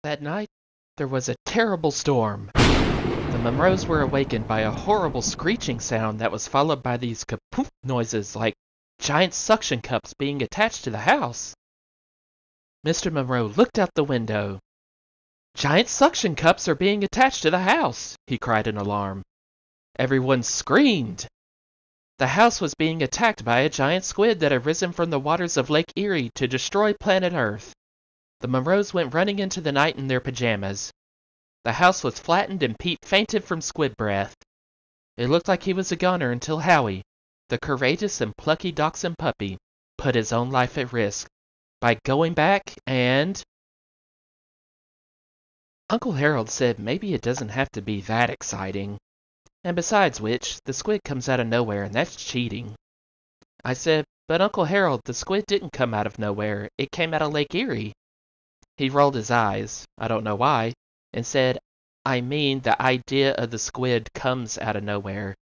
That night, there was a terrible storm. The Monroes were awakened by a horrible screeching sound that was followed by these kapoof noises like giant suction cups being attached to the house. Mr. Monroe looked out the window. "Giant suction cups are being attached to the house," he cried in alarm. Everyone screamed. The house was being attacked by a giant squid that had risen from the waters of Lake Erie to destroy planet Earth. The Monroes went running into the night in their pajamas. The house was flattened and Pete fainted from squid breath. It looked like he was a goner until Howie, the courageous and plucky dachshund puppy, put his own life at risk by going back and... Uncle Harold said maybe it doesn't have to be that exciting. And besides which, the squid comes out of nowhere and that's cheating. I said, but Uncle Harold, the squid didn't come out of nowhere. It came out of Lake Erie. He rolled his eyes, I don't know why, and said, I mean the idea of the squid comes out of nowhere.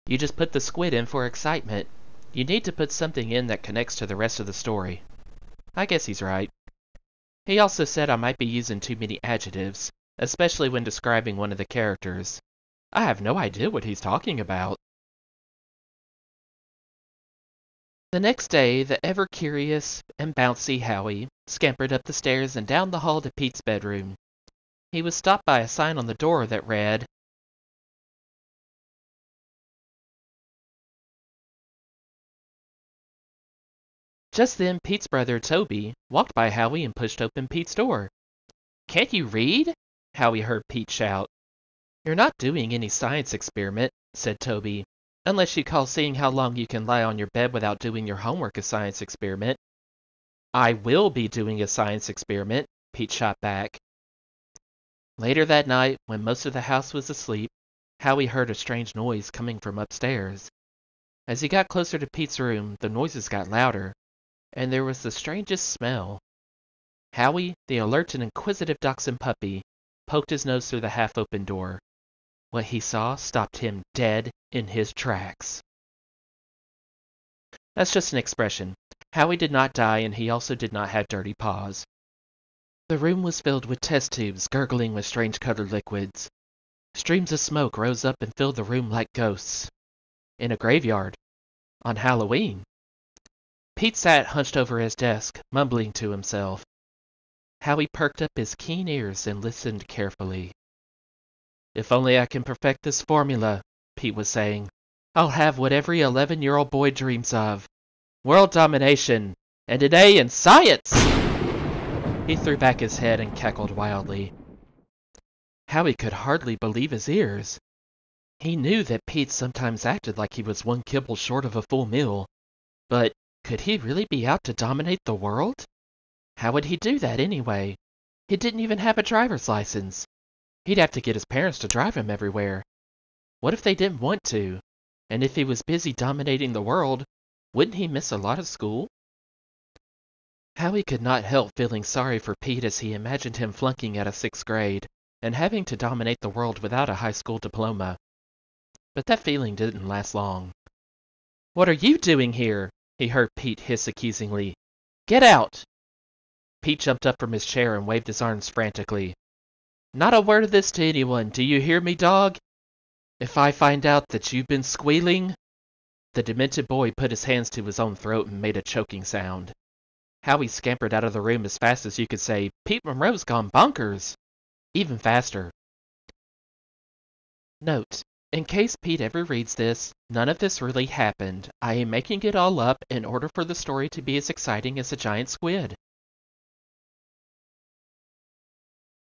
You just put the squid in for excitement. You need to put something in that connects to the rest of the story. I guess he's right. He also said I might be using too many adjectives, especially when describing one of the characters. I have no idea what he's talking about. The next day, the ever-curious and bouncy Howie scampered up the stairs and down the hall to Pete's bedroom. He was stopped by a sign on the door that read, Just then, Pete's brother, Toby, walked by Howie and pushed open Pete's door. "Can't you read?" Howie heard Pete shout. "You're not doing any science experiment," said Toby, "unless you call seeing how long you can lie on your bed without doing your homework a science experiment." "I will be doing a science experiment," Pete shot back. Later that night, when most of the house was asleep, Howie heard a strange noise coming from upstairs. As he got closer to Pete's room, the noises got louder, and there was the strangest smell. Howie, the alert and inquisitive dachshund puppy, poked his nose through the half-open door. What he saw stopped him dead in his tracks. That's just an expression. Howie did not die, and he also did not have dirty paws. The room was filled with test tubes gurgling with strange-colored liquids. Streams of smoke rose up and filled the room like ghosts. In a graveyard. On Halloween. Pete sat hunched over his desk, mumbling to himself. Howie perked up his keen ears and listened carefully. "If only I can perfect this formula," Pete was saying, "I'll have what every 11-year-old boy dreams of. World domination, and an A in science!" He threw back his head and cackled wildly. Howie could hardly believe his ears. He knew that Pete sometimes acted like he was one kibble short of a full meal, but could he really be out to dominate the world? How would he do that anyway? He didn't even have a driver's license. He'd have to get his parents to drive him everywhere. What if they didn't want to? And if he was busy dominating the world, wouldn't he miss a lot of school? Howie could not help feeling sorry for Pete as he imagined him flunking out of 6th grade and having to dominate the world without a high school diploma. But that feeling didn't last long. "What are you doing here?" he heard Pete hiss accusingly. "Get out!" Pete jumped up from his chair and waved his arms frantically. "Not a word of this to anyone, do you hear me, dog? If I find out that you've been squealing..." The demented boy put his hands to his own throat and made a choking sound. Howie scampered out of the room as fast as you could say, "Pete Monroe's gone bonkers!" Even faster. Note: in case Pete ever reads this, none of this really happened. I am making it all up in order for the story to be as exciting as a giant squid.